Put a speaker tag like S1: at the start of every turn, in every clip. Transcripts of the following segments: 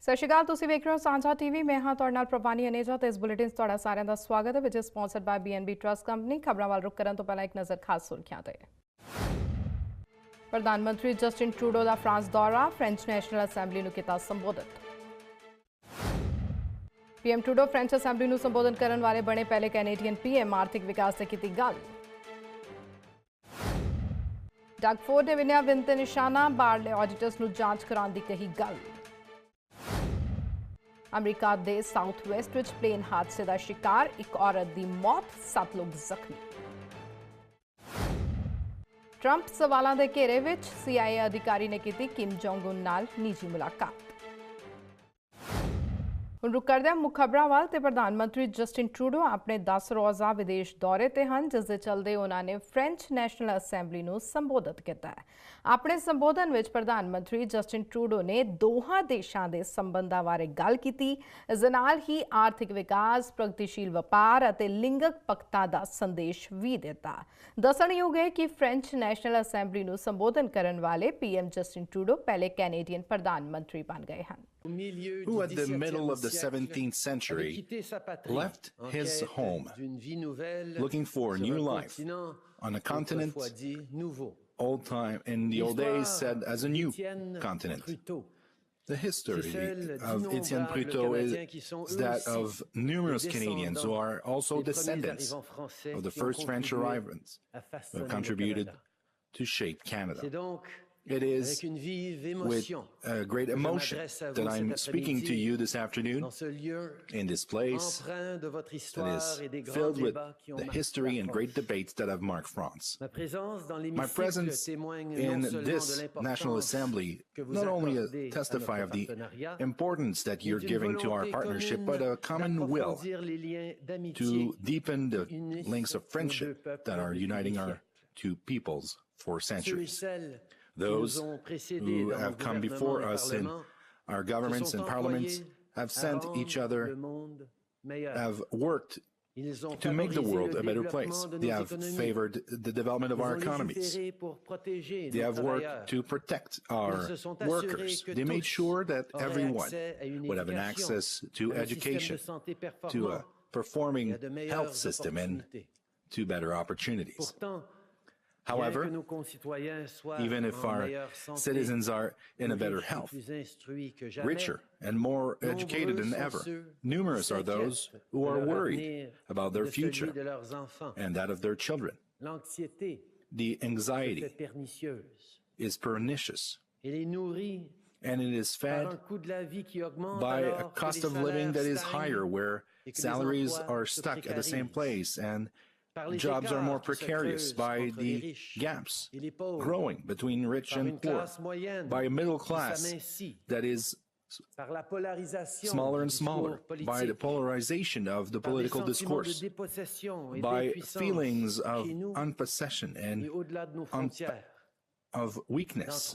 S1: ਸਤਿ ਸ਼੍ਰੀ ਅਕਾਲ, ਤੁਸੀਂ ਵੇਖ ਰਹੇ ਹੋ ਸਾਂਝਾ ਟੀਵੀ। ਮੈਂ ਹਾਂ ਤੁਹਾਡੇ ਨਾਲ ਪ੍ਰਵਾਨੀ ਅਨੇਜਾ ਤੇ ਇਸ ਬੁਲੇਟਿਨ 'ਚ ਤੁਹਾਡਾ ਸਾਰਿਆਂ ਦਾ ਸਵਾਗਤ ਹੈ, ਵਿਚ sponsored by BNB trust company. ਖਬਰਾਂ ਵੱਲ ਰੁਕ ਕਰਨ ਤੋਂ ਪਹਿਲਾਂ ਇੱਕ ਨਜ਼ਰ ਖਾਸ ਸੁਰਖੀਆਂ ਤੇ। ਪ੍ਰਧਾਨ ਮੰਤਰੀ ਜਸਟਿਨ ਟਰੂਡੋ ਦਾ ਫਰਾਂਸ ਦੌਰਾ, ਫ੍ਰੈਂਚ ਨੈਸ਼ਨਲ ਅਸੈਂਬਲੀ ਨੂੰ ਕੀਤਾ ਸੰਬੋਧਿਤ। PM ਟਰੂਡੋ ਫ੍ਰੈਂਚ ਅਸੈਂਬਲੀ ਨੂੰ ਸੰਬੋਧਨ ਕਰਨ ਵਾਲੇ ਬਣੇ ਪਹਿਲੇ ਕੈਨੇਡੀਅਨ PM। ਆਰਥਿਕ ਵਿਕਾਸ ਤੇ ਕੀਤੀ ਗੱਲ। ਡਗ ਫੋਰਡ ਨੇ ਵਿੰਨਿਆ ਵਿੰਨ ਤੇ ਨਿਸ਼ਾਨਾ, ਬਾਹਰਲੇ ਆਡੀਟਰਸ ਨੂੰ ਜਾਂਚ ਕਰਾਉਣ ਦੀ ਕਹੀ ਗੱਲ। ਅਮਰੀਕਾ ਦੇ ਸਾਊਥ ਵੈਸਟ ਵਿੱਚ ਪਲੇਨ ਹਾਦਸੇ ਦਾ ਸ਼ਿਕਾਰ, ਇੱਕ ਔਰਤ ਦੀ ਮੌਤ, 7 ਲੋਕ ਜ਼ਖਮੀ। ਟਰੰਪ ਸਵਾਲਾਂ ਦੇ ਘੇਰੇ ਵਿੱਚ, CIA ਅਧਿਕਾਰੀ ਨੇ ਕੀਤੀ ਕਿਮ ਜੋਂਗ ਉਨ ਨਾਲ ਨਿੱਜੀ ਮੁਲਾਕਾਤ। ਹੁਣ ਰੁਕ ਕਰਦੇ ਹਾਂ ਮੁੱਖ ਖਬਰਾਂ ਵੱਲ ਤੇ ਪ੍ਰਧਾਨ ਮੰਤਰੀ ਜਸਟਿਨ ਟਰੂਡੋ ਆਪਣੇ 10 ਰੋਜ਼ਾ ਵਿਦੇਸ਼ ਦੌਰੇ ਤੇ ਹਨ, ਜਿਸ ਦੇ ਚਲਦੇ ਉਹਨਾਂ ਨੇ ਫ੍ਰੈਂਚ ਨੈਸ਼ਨਲ ਅਸੈਂਬਲੀ ਨੂੰ ਸੰਬੋਧਿਤ ਕੀਤਾ ਹੈ। ਆਪਣੇ ਸੰਬੋਧਨ ਵਿੱਚ ਪ੍ਰਧਾਨ ਮੰਤਰੀ ਜਸਟਿਨ ਟਰੂਡੋ ਨੇ ਦੋਹਾਂ ਦੇਸ਼ਾਂ ਦੇ ਸੰਬੰਧਾਂ ਬਾਰੇ ਗੱਲ ਕੀਤੀ। ਇਸ ਦੇ ਨਾਲ ਹੀ ਆਰਥਿਕ ਵਿਕਾਸ, ਪ੍ਰਗਤੀਸ਼ੀਲ ਵਪਾਰ ਅਤੇ ਲਿੰਗਕ ਪੱਖਤਾ ਦਾ ਸੰਦੇਸ਼ ਵੀ ਦਿੱਤਾ। ਦੱਸਣਯੋਗ ਹੈ ਕਿ ਫ੍ਰੈਂਚ ਨੈਸ਼ਨਲ ਅਸੈਂਬਲੀ ਨੂੰ ਸੰਬੋਧਨ ਕਰਨ ਵਾਲੇ PM ਜਸਟਿਨ ਟਰੂਡੋ ਪਹਿਲੇ ਕੈਨੇਡੀਅਨ ਪ੍ਰਧਾਨ ਮੰਤਰੀ ਬਣ ਗਏ ਹਨ।
S2: Who at the middle of the 17th century left his home, looking for a new life on a continent old time in the old days said as a new continent. The history of Étienne Prutot is that of numerous Canadians who are also descendants of the first French arrivals who have contributed to shape Canada. It is with great emotion that I'm speaking to you this afternoon in this place that is filled with the history and great debates that have marked France. My presence in this National Assembly not only testify of the importance that you're giving to our partnership, but a common will to deepen the links of friendship that are uniting our two peoples for centuries. Those who have come before us in our governments and parliaments have sent each other, have worked to make the world a better place. They have favored the development of our economies. They have worked to protect our workers. They made sure that everyone would have an access to education, to a performing health system, and to better opportunities. However, even if our citizens are in a better health, richer and more educated than ever, numerous are those who are worried about their future and that of their children. The anxiety is pernicious, and it is fed by a cost of living that is higher, where salaries are stuck at the same place and jobs are more precarious, by the gaps growing between rich and poor, by a middle class that is smaller and smaller, by the polarization of the political discourse, by feelings of unpossession and of weakness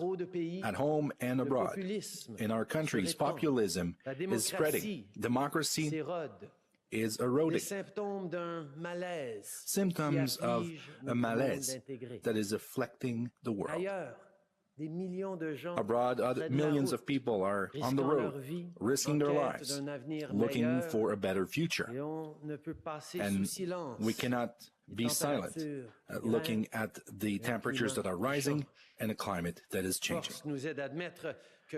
S2: at home and abroad. In our countries, populism is spreading. Democracy is eroding. Symptoms of a malaise that is afflicting the world. Abroad, millions of people are on the road, risking their lives, looking for a better future. And we cannot be silent looking at the temperatures that are rising and a climate that is changing.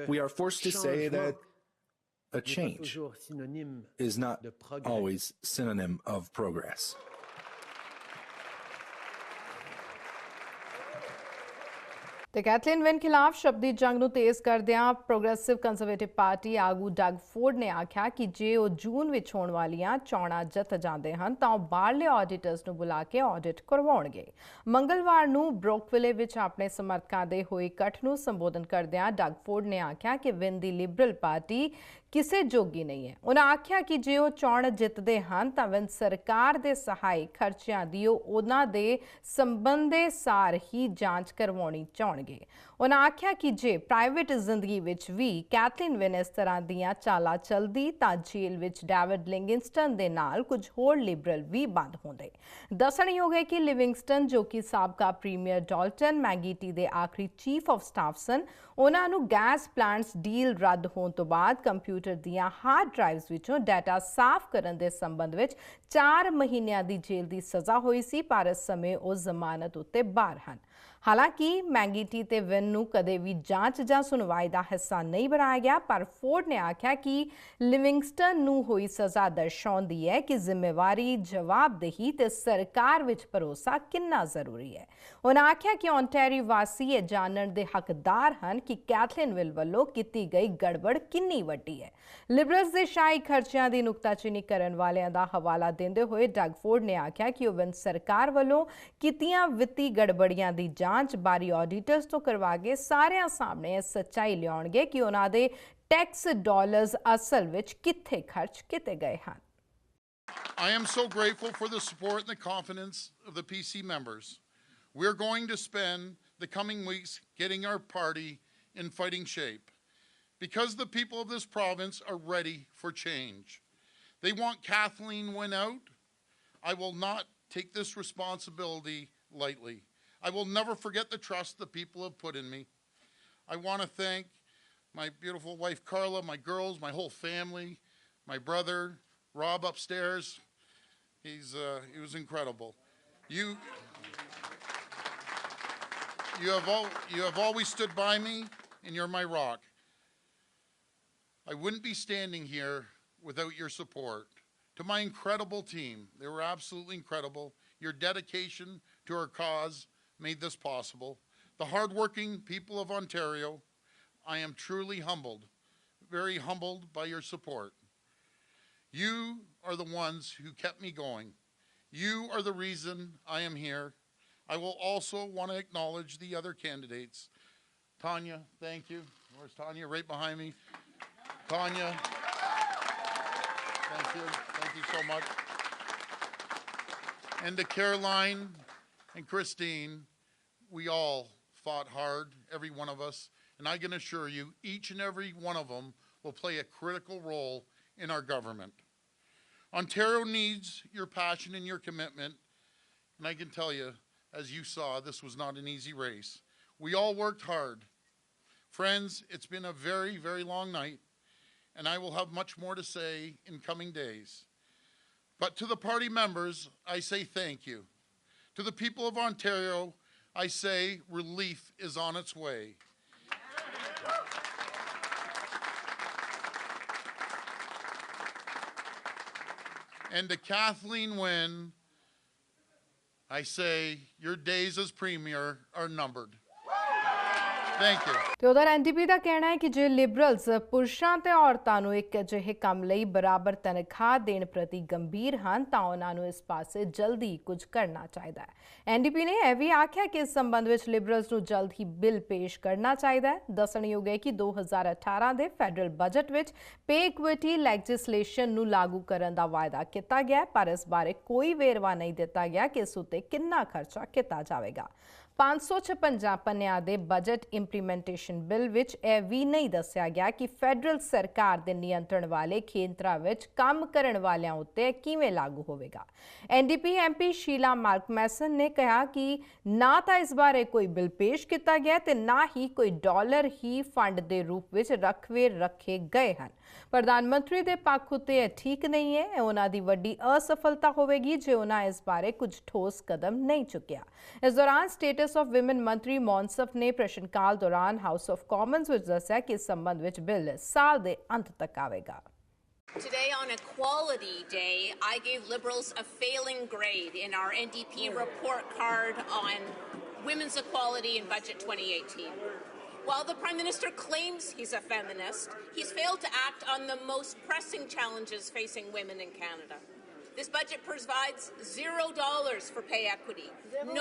S2: We are forced to say that a change is not always synonym of progress.
S1: ਤੇ Kathleen win ਖਿਲਾਫ ਸ਼ਬਦੀ ਜੰਗ ਨੂੰ ਤੇਜ਼ ਕਰਦਿਆਂ progressive conservative party ਆਗੂ Doug Ford ਨੇ ਆਖਿਆ ਕਿ ਜੇ ਉਹ ਜੂਨ ਵਿੱਚ ਹੋਣ ਵਾਲੀਆਂ ਚੋਣਾਂ ਜਿੱਤ ਜਾਂਦੇ ਹਨ ਤਾਂ ਉਹ ਬਾਹਰਲੇ ਆਡੀਟਰਸ ਨੂੰ ਬੁਲਾ ਕੇ ਆਡਿਟ ਕਰਵਾਉਣਗੇ। ਮੰਗਲਵਾਰ ਨੂੰ ਬਰੋਕਵਿਲੇ ਵਿੱਚ ਆਪਣੇ ਸਮਰਥਕਾਂ ਦੇ ਹੋਏ ਇਕੱਠ ਨੂੰ ਸੰਬੋਧਨ ਕਰਦਿਆਂ ਡਗ ਫੋਰਡ ਨੇ ਆਖਿਆ ਕਿ ਵਿਨ ਦੀ ਲਿਬਰਲ ਪਾਰਟੀ ਕਿਸੇ ਜੋਗੀ ਨਹੀਂ ਹੈ। ਉਹਨਾਂ ਆਖਿਆ ਕਿ ਜੇ ਉਹ ਚੋਣ ਜਿੱਤਦੇ ਹਨ ਤਾਂ ਵਿਨ ਸਰਕਾਰ ਦੇ ਸਹਾਈ ਖਰਚਿਆਂ ਦੀ ਉਹਨਾਂ ਦੇ ਸੰਬੰਧੇ ਸਾਰ ਹੀ ਜਾਂਚ ਕਰਵਾਉਣੀ ਚਾਹੁਣਗੇ। ਉਹਨਾਂ ਆਖਿਆ ਕਿ ਜੇ ਪ੍ਰਾਈਵੇਟ ਜ਼ਿੰਦਗੀ ਵਿੱਚ ਵੀ ਕੈਥਲੀਨ ਵਿਨ ਇਸ ਤਰ੍ਹਾਂ ਦੀਆਂ ਚਾਲਾਂ ਚੱਲਦੀ ਤਾਂ ਜੇਲ੍ਹ ਵਿੱਚ ਡੇਵਿਡ ਲਿਵਿੰਗਸਟਨ ਦੇ ਨਾਲ ਕੁਝ ਹੋਰ ਲਿਬਰਲ ਵੀ ਬੰਦ ਹੁੰਦੇ। ਦੱਸਣਯੋਗ ਹੈ ਕਿ ਲਿਵਿੰਗਸਟਨ ਜੋ ਕਿ ਸਾਬਕਾ ਪ੍ਰੀਮੀਅਰ ਡਾਲਟਨ ਮੈਗੀਟੀ ਦੇ ਆਖਰੀ ਚੀਫ ਆਫ ਸਟਾਫ ਸਨ, ਉਹਨਾਂ ਨੂੰ ਗੈਸ ਪਲਾਂਟਸ ਡੀਲ ਰੱਦ ਹੋਣ ਤੋਂ ਬਾਅਦ ਕੰਪਿਊਟਰ ਕੰਪਿਊਟਰ ਦੀਆਂ ਹਾਰਡ ਡਰਾਈਵਸ ਵਿੱਚੋਂ ਡਾਟਾ ਸਾਫ਼ ਕਰਨ ਦੇ ਸੰਬੰਧ ਵਿੱਚ 4 ਮਹੀਨਿਆਂ ਦੀ ਜੇਲ੍ਹ ਦੀ ਸਜ਼ਾ ਹੋਈ ਸੀ, ਪਰ ਇਸ ਸਮੇਂ ਉਹ ਜ਼ਮਾਨਤ ਉੱਤੇ ਬਾਹਰ ਹਨ। ਹਾਲਾਂਕਿ ਮੈਂਗੀਟੀ ਤੇ ਵਿਨ ਨੂੰ ਕਦੇ ਵੀ ਜਾਂਚ ਜਾਂ ਸੁਣਵਾਈ ਦਾ ਹਿੱਸਾ ਨਹੀਂ ਬਣਾਇਆ ਗਿਆ, ਪਰ ਫੋਰਡ ਨੇ ਆਖਿਆ ਕਿ ਲਿਵਿੰਗਸਟਨ ਨੂੰ ਹੋਈ ਸਜ਼ਾ ਦਰਸਾਉਂਦੀ ਹੈ ਕਿ ਜ਼ਿੰਮੇਵਾਰੀ, ਜਵਾਬਦੇਹੀ ਤੇ ਸਰਕਾਰ ਵਿੱਚ ਭਰੋਸਾ ਕਿੰਨਾ ਜ਼ਰੂਰੀ ਹੈ। ਉਹਨਾਂ ਆਖਿਆ ਕਿ ਓਨਟਾਰੀਓ ਵਾਸੀ ਇਹ ਜਾਣਨ ਦੇ ਹੱਕਦਾਰ ਹਨ ਕਿ ਕੈਥਲੀਨਵਿਲ ਵੱਲੋਂ ਕੀਤੀ ਗਈ ਗੜਬੜ ਕਿੰਨੀ ਵੱਡੀ ਹੈ। ਲਿਬਰਲਸ ਦੇ ਸ਼ਾਹੀ ਖਰਚਿਆਂ ਦੀ ਨੁਕਤਾਚੀਨੀ ਕਰਨ ਵਾਲਿਆਂ ਦਾ ਹਵਾਲਾ ਦਿੰਦੇ ਹੋਏ ਡਗ ਫੋਰਡ ਨੇ ਆਖਿਆ ਕਿ ਉਹ ਵਿਨ ਸਰਕਾਰ ਵੱਲੋਂ ਕੀਤੀਆਂ ਵਿੱਤੀ ਗੜਬੜੀਆਂ ਦੀ ਜਾਂਚ ਬਾਰੀ ਆਡੀਟਰਸ ਤੋਂ ਕਰਵਾ ਕੇ ਸਾਰਿਆਂ ਸਾਹਮਣੇ ਸੱਚਾਈ ਲਿਆਉਣਗੇ ਕਿ ਉਹਨਾਂ ਦੇ ਟੈਕਸ ਡਾਲਰਸ ਅਸਲ ਵਿੱਚ ਕਿੱਥੇ ਖਰਚ ਕੀਤੇ ਗਏ ਹਨ।
S3: I am so grateful for the support and the confidence of the PC members. We're going to spend the coming weeks getting our party in fighting shape because the people of this province are ready for change. They want Kathleen Wynne out. I will not take this responsibility lightly. I will never forget the trust the people have put in me. I want to thank my beautiful wife Carla, my girls, my whole family, my brother Rob upstairs. He was incredible. You have always stood by me, and you're my rock. I wouldn't be standing here without your support. To my incredible team, they were absolutely incredible. Your dedication to our cause made this possible. The hardworking people of Ontario, I am truly humbled, very humbled by your support. You are the ones who kept me going. You are the reason I am here. I will also want to acknowledge the other candidates. Tanya, thank you. Where's Tanya? Right behind me. Tanya, thank you. Thank you so much. And to Caroline and Christine, we all fought hard, every one of us, and I can assure you, each and every one of them will play a critical role in our government. Ontario needs your passion and your commitment, and I can tell you, as you saw, this was not an easy race. We all worked hard. Friends, it's been a very, very long night, and I will have much more to say in coming days. But to the party members, I say thank you. To the people of Ontario, I say relief is on its way. And to Kathleen Wynne, I say your days as Premier are numbered. Thank you.
S1: ਤੇ ਉਧਰ NDP ਦਾ ਕਹਿਣਾ ਹੈ ਕਿ ਜੇ liberals ਪੁਰਸ਼ਾਂ ਤੇ ਔਰਤਾਂ ਨੂੰ ਇੱਕ ਅਜਿਹੇ ਕੰਮ ਲਈ ਬਰਾਬਰ ਤਨਖਾਹ ਦੇਣ ਪ੍ਰਤੀ ਗੰਭੀਰ ਹਨ ਤਾਂ ਉਹਨਾਂ ਨੂੰ ਇਸ ਪਾਸੇ ਜਲਦੀ ਕੁਝ ਕਰਨਾ ਚਾਹੀਦਾ ਹੈ। ਐਨਡੀਪੀ ਨੇ ਇਹ ਵੀ ਆਖਿਆ ਕਿ ਇਸ ਸੰਬੰਧ ਵਿੱਚ ਲਿਬਰਲਸ ਨੂੰ ਜਲਦ ਹੀ ਬਿੱਲ ਪੇਸ਼ ਕਰਨਾ ਚਾਹੀਦਾ ਹੈ। ਦੱਸਣਯੋਗ ਹੈ ਕਿ 2018 ਦੇ ਫੈਡਰਲ ਬਜਟ ਵਿੱਚ ਪੇ ਇਕੁਇਟੀ ਲੈਜਿਸਲੇਸ਼ਨ ਨੂੰ ਲਾਗੂ ਕਰਨ ਦਾ ਵਾਅਦਾ ਕੀਤਾ ਗਿਆ, ਪਰ ਇਸ ਬਾਰੇ ਕੋਈ ਵੇਰਵਾ ਨਹੀਂ ਦਿੱਤਾ ਗਿਆ ਕਿ ਇਸ ਉੱਤੇ ਕਿੰਨਾ ਖਰਚਾ ਕੀਤਾ ਜਾਵੇਗਾ। 556 ਪੰਨਿਆਂ ਦੇ ਬਜਟ ਇੰਪਲੀਮੈਂਟੇਸ਼ਨ ਬਿੱਲ ਵਿੱਚ ਇਹ ਵੀ ਨਹੀਂ ਦੱਸਿਆ ਗਿਆ ਕਿ ਫੈਡਰਲ ਸਰਕਾਰ ਦੇ ਨਿਯੰਤਰਣ ਵਾਲੇ ਖੇਤਰਾਂ ਵਿੱਚ ਕੰਮ ਕਰਨ ਵਾਲਿਆਂ ਉੱਤੇ ਕਿਵੇਂ ਲਾਗੂ ਹੋਵੇਗਾ। ਐਨਡੀਪੀ ਐਮਪੀ ਸ਼ੀਲਾ ਮਾਰਕਮੈਸਨ ਨੇ ਕਿਹਾ ਕਿ ਨਾ ਤਾਂ ਇਸ ਬਾਰੇ ਕੋਈ ਬਿੱਲ ਪੇਸ਼ ਕੀਤਾ ਗਿਆ ਤੇ ਨਾ ਹੀ ਕੋਈ ਡਾਲਰ ਹੀ ਫੰਡ ਦੇ ਰੂਪ ਵਿੱਚ ਰਖਵੇ ਰੱਖੇ ਗਏ ਹਨ। ਪ੍ਰਧਾਨ ਮੰਤਰੀ ਦੇ ਪੱਖ ਉੱਤੇ ਇਹ ਠੀਕ ਨਹੀਂ ਹੈ। ਉਹਨਾਂ ਦੀ ਵੱਡੀ ਅਸਫਲਤਾ ਹੋਵੇਗੀ ਜੇ ਉਹਨਾਂ ਇਸ ਬਾਰੇ ਕੁਝ ਠੋਸ ਕਦਮ ਨਹੀਂ ਚੁੱਕਿਆ। ਇਸ ਦੌਰਾਨ ਸਟੇਟਸ ਆਫ ਵਿਮਨ ਮੰਤਰੀ ਮੌਨਸਫ ਨੇ ਪ੍ਰਸ਼ਨ ਕਾਲ ਦੌਰਾਨ ਹਾਊਸ ਆਫ ਕਾਮਨਸ ਵਿੱਚ ਦੱਸਿਆ ਕਿ ਇਸ ਸੰਬੰਧ ਵਿੱਚ ਬਿੱਲ ਸਾਲ ਦੇ ਅੰਤ ਤੱਕ ਆਵੇਗਾ।
S4: Today on Equality Day, I gave Liberals a failing grade in our NDP report card on women's equality in Budget 2018. While the Prime Minister claims he's a feminist, he's failed to act on the most pressing challenges facing women in Canada. This budget provides $0 for pay equity,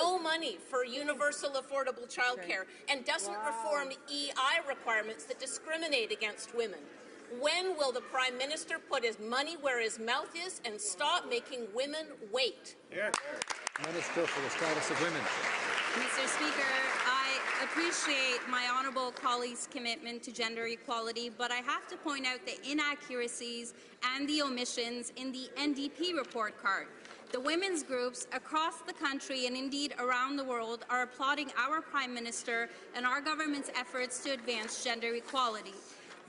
S4: no money for universal affordable childcare, and doesn't reform EI requirements that discriminate against women. When will the Prime Minister put his money where his mouth is and stop making women wait?
S5: Minister for the Status of Women.
S6: Mr. Speaker, I appreciate my honourable colleague's commitment to gender equality, but I have to point out the inaccuracies and the omissions in the NDP report card. The women's groups across the country and indeed around the world are applauding our Prime Minister and our government's efforts to advance gender equality.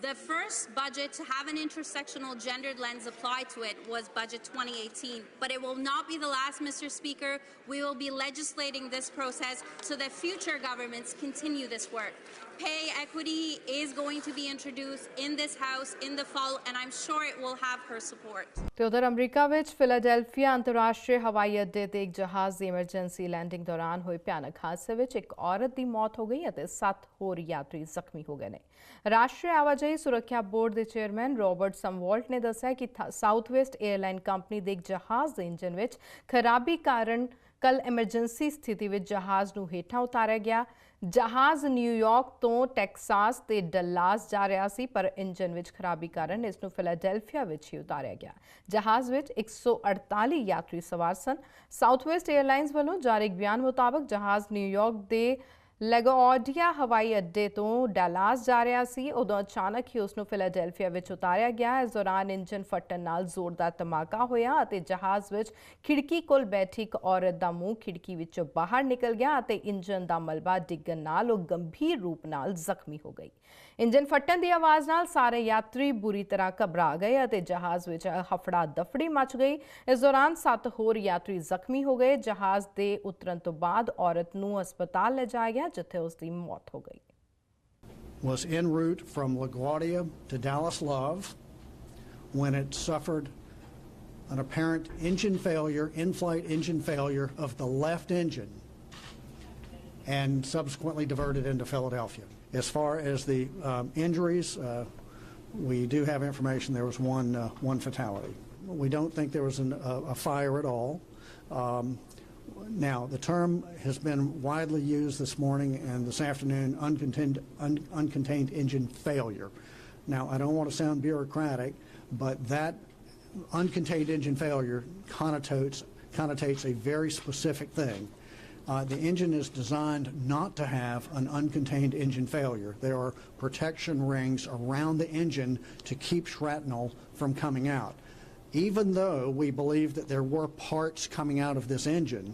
S6: The first budget to have an intersectional gendered lens applied to it was Budget 2018, but it will not be the last, Mr. Speaker. We will be legislating this process so that future governments continue this work. Pay equity is going to be introduced in this House in the fall, and I'm sure it will have her support.
S1: ਤੇ ਉਧਰ America ਵਿੱਚ Philadelphia ਅੰਤਰਰਾਸ਼ਟਰੀ ਹਵਾਈ ਅੱਡੇ ਤੇ ਇੱਕ ਜਹਾਜ਼ ਦੀ emergency landing ਦੌਰਾਨ ਹੋਏ ਭਿਆਨਕ ਹਾਦਸੇ ਵਿੱਚ ਇੱਕ ਔਰਤ ਦੀ ਮੌਤ ਹੋ ਗਈ ਅਤੇ 7 ਹੋਰ ਯਾਤਰੀ ਜ਼ਖਮੀ ਹੋ ਗਏ ਨੇ। ਰਾਸ਼ਟਰੀ ਆਵਾਜਾਈ ਸੁਰੱਖਿਆ ਬੋਰਡ ਦੇ ਚੇਅਰਮੈਨ ਰੋਬਰਟ ਸਮਵਾਲਟ ਨੇ ਦੱਸਿਆ ਕਿ ਸਾਊਥਵੈਸਟ 에ਅਰਲਾਈਨ ਕੰਪਨੀ ਦੇ ਇੱਕ ਜਹਾਜ਼ ਦੇ ਇੰਜਨ ਵਿੱਚ ਖਰਾਬੀ ਕਾਰਨ ਕੱਲ ਐਮਰਜੈਂਸੀ ਸਥਿਤੀ ਵਿੱਚ ਜਹਾਜ਼ ਨੂੰ ਹੇਠਾਂ ਉਤਾਰਿਆ ਗਿਆ। ਜਹਾਜ਼ ਨਿਊਯਾਰਕ ਤੋਂ ਟੈਕਸਾਸ ਤੇ ਡੱਲਾਸ ਜਾ ਰਿਹਾ ਸੀ, ਪਰ ਇੰਜਨ ਵਿੱਚ ਖਰਾਬੀ ਕਾਰਨ ਇਸ ਨੂੰ ਫਿਲਾਡੈਲਫੀਆ ਵਿੱਚ ਹੀ ਉਤਾਰਿਆ ਗਿਆ। ਜਹਾਜ਼ ਵਿੱਚ 148 ਯਾਤਰੀ ਸਵਾਰ ਸਨ। ਸਾਊਥਵੈਸਟ 에ਅਰਲਾਈਨਸ ਵੱਲੋਂ ਜਾਰੀ ਇੱਕ ਬਿਆਨ ਮੁਤਾਬਕ ਜਹਾਜ਼ ਨਿਊਯਾਰਕ ਦੇ ਲੈਗੋਆਰਡੀਆ ਹਵਾਈ ਅੱਡੇ ਤੋਂ ਡੱਲਾਸ ਜਾ ਰਿਹਾ ਸੀ। ਉਦੋਂ ਅਚਾਨਕ ਹੀ ਉਸ ਨੂੰ ਫਿਲਾਡੈਲਫੀਆ ਵਿੱਚ ਉਤਾਰਿਆ ਗਿਆ। ਇਸ ਦੌਰਾਨ ਇੰਜਨ ਫਟਣ ਨਾਲ ਜ਼ੋਰਦਾਰ ਧਮਾਕਾ ਹੋਇਆ ਅਤੇ ਜਹਾਜ਼ ਵਿੱਚ ਖਿੜਕੀ ਕੋਲ ਬੈਠੀ ਇੱਕ ਔਰਤ ਦਾ ਮੂੰਹ ਖਿੜਕੀ ਵਿੱਚੋਂ ਬਾਹਰ ਨਿਕਲ ਗਿਆ ਅਤੇ ਇੰਜਨ ਦਾ ਮਲਬਾ ਡਿੱਗਣ ਨਾਲ ਉਹ ਗੰਭੀਰ ਰੂਪ ਨਾਲ ਜ਼ਖਮੀ ਹੋ ਗਈ। ਇੰਜਨ ਫਟਣ ਦੀ ਆਵਾਜ਼ ਨਾਲ ਸਾਰੇ ਯਾਤਰੀ ਬੁਰੀ ਤਰ੍ਹਾਂ ਘਬਰਾ ਗਏ ਅਤੇ ਜਹਾਜ਼ ਵਿੱਚ ਹਫੜਾ ਦਫੜੀ ਮਚ ਗਈ। ਇਸ ਦੌਰਾਨ 7 ਹੋਰ ਯਾਤਰੀ ਜ਼ਖਮੀ ਹੋ ਗਏ। ਜਹਾਜ਼ ਦੇ ਉਤਰਨ ਤੋਂ ਬਾਅਦ ਔਰਤ ਨੂੰ ਹਸਪਤਾਲ ਲਿਜਾਇਆ ਗਿਆ, ਜਿੱਥੇ ਉਸ ਦੀ ਮੌਤ ਹੋ ਗਈ।
S7: Was en route from LaGuardia to Dallas Love when it suffered an apparent engine failure, in-flight engine failure of the left engine, and subsequently diverted into Philadelphia. As far as the injuries, we do have information there was one fatality. We don't think there was a fire at all. Now, the term has been widely used this morning and this afternoon, uncontained engine failure. Now, I don't want to sound bureaucratic, but that uncontained engine failure connotates a very specific thing. The engine is designed not to have an uncontained engine failure. There are protection rings around the engine to keep shrapnel from coming out. Even though we believe that there were parts coming out of this engine,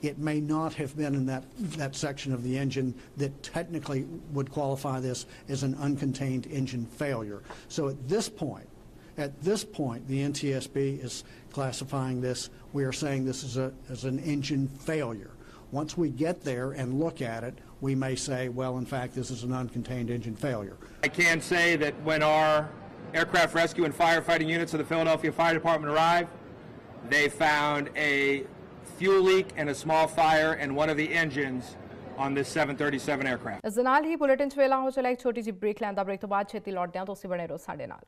S7: it may not have been in that section of the engine that technically would qualify this as an uncontained engine failure. So at this point, the NTSB is classifying this. We are saying this is an engine failure. Once we get there and look at it, we may say, well, in fact, this is an uncontained engine failure.
S8: I can say that when our aircraft rescue and firefighting units of the Philadelphia Fire Department arrived, they found a fuel leak and a small fire in one of the engines on this 737 aircraft.
S1: ਇਸ ਦੇ ਨਾਲ ਹੀ bulletin 'ਚ ਵੇਲਾ ਹੋ ਚਲਾ ਇੱਕ ਛੋਟੀ ਜਿਹੀ ਬ੍ਰੇਕ ਲੈਣ ਦਾ। ਬ੍ਰੇਕ ਤੋਂ ਬਾਅਦ ਛੇਤੀ ਲੌਟਦੇ ਹਾਂ, ਤੁਸੀਂ ਬਣੇ ਰਹੋ ਸਾਡੇ ਨਾਲ।